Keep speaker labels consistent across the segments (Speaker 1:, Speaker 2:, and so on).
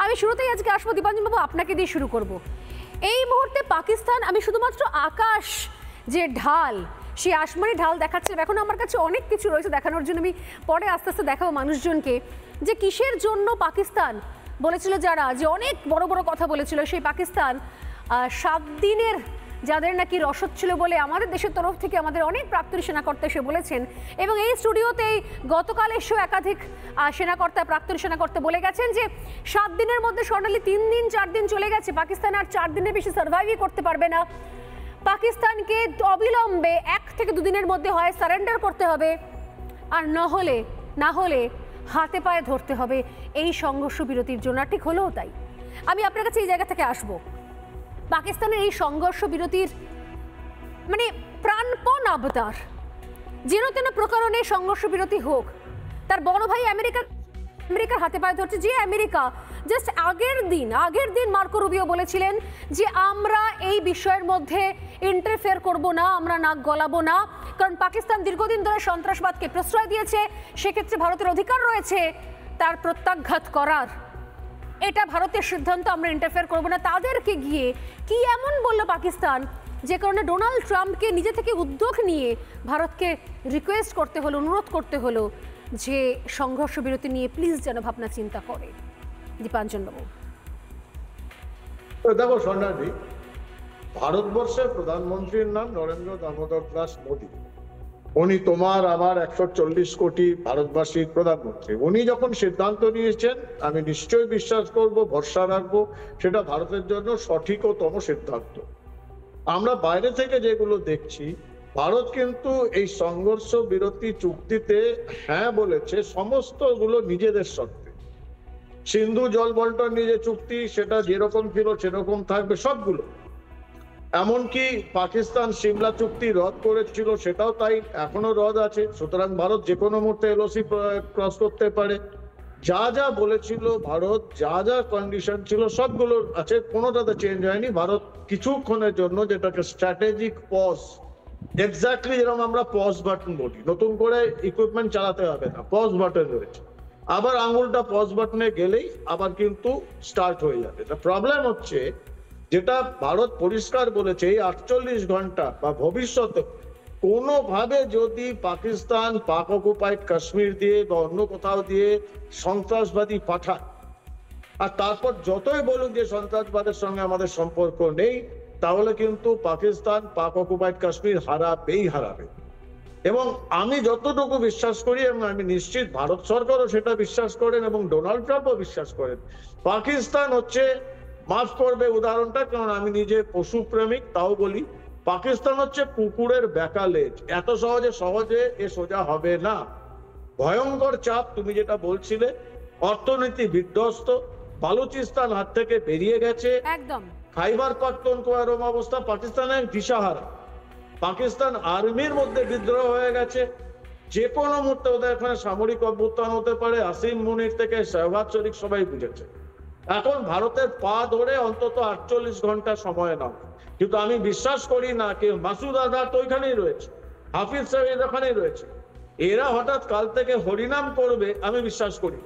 Speaker 1: আমি শুরুতেই আজকে আসবো দীপাঞ্জন বাবু, আপনাকে দিয়ে শুরু করব। এই মুহূর্তে পাকিস্তান, আমি শুধুমাত্র আকাশ যে ঢাল, সেই আসমানি ঢাল দেখাচ্ছে। এখন আমার কাছে অনেক কিছু রয়েছে দেখানোর জন্য, আমি পরে আস্তে আস্তে দেখাবো মানুষজনকে যে কিসের জন্য পাকিস্তান বলেছিল, যারা যে অনেক বড় বড় কথা বলেছিল, সেই পাকিস্তান 7 দিনের যাদের নাকি রসদ ছিল বলে আমাদের দেশের তরফ থেকে আমাদের অনেক প্রাক্তনী সেনাকর্তা এসে বলেছেন, এবং এই স্টুডিওতেই গতকাল এসেও একাধিক সেনাকর্তা, প্রাক্তনী সেনাকর্তা বলে গেছেন যে 7 দিনের মধ্যে স্বর্ণালী 3 দিন 4 দিন চলে গেছে, পাকিস্তান আর 4 দিনের বেশি সার্ভাইভই করতে পারবে না। পাকিস্তানকে অবিলম্বে 1 থেকে 2 দিনের মধ্যে হয় সারেন্ডার করতে হবে, আর না হলে হাতে পায়ে ধরতে হবে এই সংঘর্ষ বিরতির জন্য। ঠিক হলেও তাই। আমি আপনার কাছে এই জায়গা থেকে আসবো, পাকিস্তানের এই সংঘর্ষ বিরতির মানে প্রাণপণ আবতার, যেন তেন প্রকারণে সংঘর্ষ বিরতি হোক, তার বড় ভাই আমেরিকার হাতে পায়ে ধরছে। যে আমেরিকা জাস্ট আগের দিন মার্কো রুবিও বলেছিলেন যে আমরা এই বিষয়ের মধ্যে ইন্টারফেয়ার করব না, আমরা নাক গলাবো না, কারণ পাকিস্তান দীর্ঘদিন ধরে সন্ত্রাসবাদকে প্রশ্রয় দিয়েছে, সেক্ষেত্রে ভারতের অধিকার রয়েছে তার প্রত্যাঘাত করার। এটা ভারতের সিদ্ধান্ত, আমরা ইন্টারফেয়ার করব না। তাদেরকে গিয়ে কি এমন বলল পাকিস্তান যে কারণে ডোনাল্ড ট্রাম্পকে নিজে থেকে উদ্যোগ নিয়ে ভারতকে রিকোয়েস্ট করতে হলো, অনুরোধ করতে হলো যে সংঘর্ষ বিরতি নিয়ে প্লিজ যেন ভাবনা চিন্তা করে। দীপাঞ্জন বাবু,
Speaker 2: দেখো স্বর্ণালী, ভারতবর্ষের প্রধানমন্ত্রীর নাম নরেন্দ্র দামোদর দাস মোদী। উনি তোমার আমার 140 কোটি ভারতবাসীর প্রধানমন্ত্রী। উনি যখন সিদ্ধান্ত নিয়েছেন, আমি নিশ্চয়ই বিশ্বাস করব, ভরসা রাখবো, সেটা ভারতের জন্য সঠিকতম সিদ্ধান্ত। আমরা বাইরে থেকে যেগুলো দেখছি, ভারত কিন্তু এই সংঘর্ষ বিরতি চুক্তিতে হ্যাঁ বলেছে, সমস্তগুলো নিজেদের শর্তে। সিন্ধু জল বন্টন নিয়ে যে চুক্তি, সেটা যেরকম ছিল সেরকম থাকবে সবগুলো। এমনকি পাকিস্তান সিমলা চুক্তি রদ করেছিল, সেটাও তাই, এখনো রদ আছে। সুতরাং ভারত যে কোনো মুহূর্তে এলওসি ক্রস করতে পারে। যা যা বলেছিল ভারত, যা যা কন্ডিশন ছিল সবগুলো আছে, কোনোটাতে চেঞ্জ হয়নি। ভারত কিছুক্ষণের জন্য, যেটাকে স্ট্র্যাটেজিক পজ, এক্স্যাক্টলি যেরকম আমরা পজ বাটন বলি, নতুন করে ইকুইপমেন্ট চালাতে হবে না, পজ বাটন রয়েছে, আবার আঙুলটা পজ বাটনে গেলেই আবার কিন্তু স্টার্ট হয়ে যাবে। প্রবলেম হচ্ছে, যেটা ভারত পরিষ্কার বলেছে, এই 48 ঘন্টা বা ভবিষ্যতে কোনোভাবে যদি পাকিস্তান পাক অকুপাইড কাশ্মীর দিয়ে বা অন্য কোথাও দিয়ে সন্ত্রাসবাদী পাঠায়, আর তারপর যতই বলুন যে সন্ত্রাসবাদের সঙ্গে আমাদের সম্পর্ক নেই, তাহলে কিন্তু পাকিস্তান পাক অকুপাইড কাশ্মীর হারাবে। এবং আমি যতটুকু বিশ্বাস করি, এবং আমি নিশ্চিত ভারত সরকারও সেটা বিশ্বাস করেন এবং ডোনাল্ড ট্রাম্পও বিশ্বাস করেন, পাকিস্তান হচ্ছে, মাফ করবে উদাহরণটা, কারণ আমি নিজে পশু প্রেমিক, তাও বলি, পাকিস্তান হচ্ছে কুকুরের বেকা লেজ। এত সহজে এ সোজা হবে না। ভয়ঙ্কর চাপ, তুমি যেটা বলছিলে, অর্থনীতি বিধ্বস্ত, বালুচিস্তান হাত থেকে বেরিয়ে গেছে, একদম খাইবার পাখতুনখোয়া এরকম অবস্থা, পাকিস্তানের দিশাহারা, পাকিস্তান আর্মির মধ্যে বিদ্রোহ হয়ে গেছে, যে কোনো মুহূর্তে ওদের এখানে সামরিক অভ্যুত্থান হতে পারে। আসিম মুনির থেকে শেহবাজ শরীফ সবাই বুঝেছে। এখন ভারতের পা ধরে অন্তত 48 ঘন্টা সময় নাও। কিন্তু আমি বিশ্বাস করি না কি মাসুদ আজহার তো ওইখানেই রয়েছে, হাফিজ সাহেব ওখানেই রয়েছে, এরা হঠাৎ কাল থেকে হরিনাম করবে, আমি বিশ্বাস করি।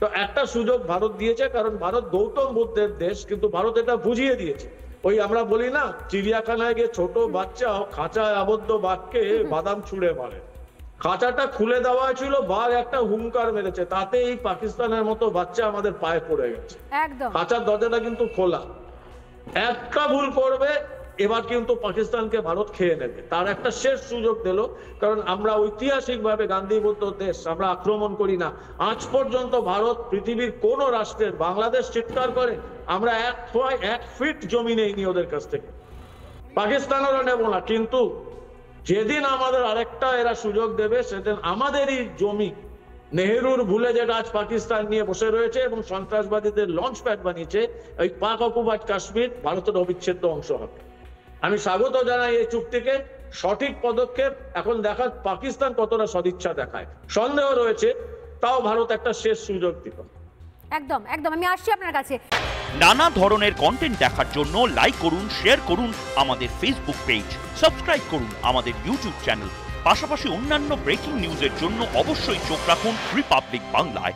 Speaker 2: তো একটা সুযোগ ভারত দিয়েছে, কারণ ভারত গৌতম বুদ্ধের দেশ, কিন্তু ভারত এটা বুঝিয়ে দিয়েছে। ওই আমরা বলি না, চিড়িয়াখানায় গিয়ে ছোট বাচ্চা খাঁচায় আবদ্ধ বাঘকে বাদাম ছুঁড়ে মারে, খাঁচাটা খুলে দেওয়া ছিল, বাঘ একটা হুঙ্কার মেরেছে, তাতে এই পাকিস্তানের মতো বাচ্চা আমাদের পায়ে পড়ে গেছে। একদম, খাঁচার দরজাটা কিন্তু খোলা। একটা ভুল করবে, এবার কিন্তু পাকিস্তানকে ভারত খেয়ে নেবে। তার একটা শেষ সুযোগ দিল, কারণ আমরা ঐতিহাসিকভাবে গান্ধীবুদ্ধ দেশ, আমরা আক্রমণ করি না। আজ পর্যন্ত ভারত পৃথিবীর কোন রাষ্ট্রের, বাংলাদেশ চিৎকার করে, আমরা 1 ফিট জমি নেইনি ওদের কাছ থেকে, পাকিস্তানেরও নেব না। কিন্তু যেদিন আমাদের আরেকটা এরা সুযোগ দেবে, সেদিন আমাদেরই জমি, নেহেরুর ভুলে যেটা আজ পাকিস্তান নিয়ে বসে রয়েছে এবং সন্ত্রাসবাদীদের লঞ্চ প্যাড বানিয়েছে, ওই পাক অকুপাইড কাশ্মীর ভারতের অবিচ্ছেদ্য অংশ হবে। আমি স্বাগত জানাই এই চুক্তিকে, সঠিক পদক্ষেপ। এখন দেখার পাকিস্তান কতটা সদিচ্ছা দেখায়, সন্দেহ রয়েছে, তাও ভারত একটা শেষ সুযোগ দিল।
Speaker 1: একদম আমি আসছি আপনার কাছে।
Speaker 3: নানা ধরনের কন্টেন্ট দেখার জন্য লাইক করুন, শেয়ার করুন আমাদের ফেসবুক পেজ, সাবস্ক্রাইব করুন আমাদের ইউটিউব চ্যানেল। পাশাপাশি অন্যান্য ব্রেকিং নিউজের জন্য অবশ্যই চোখ রাখুন রিপাবলিক বাংলায়।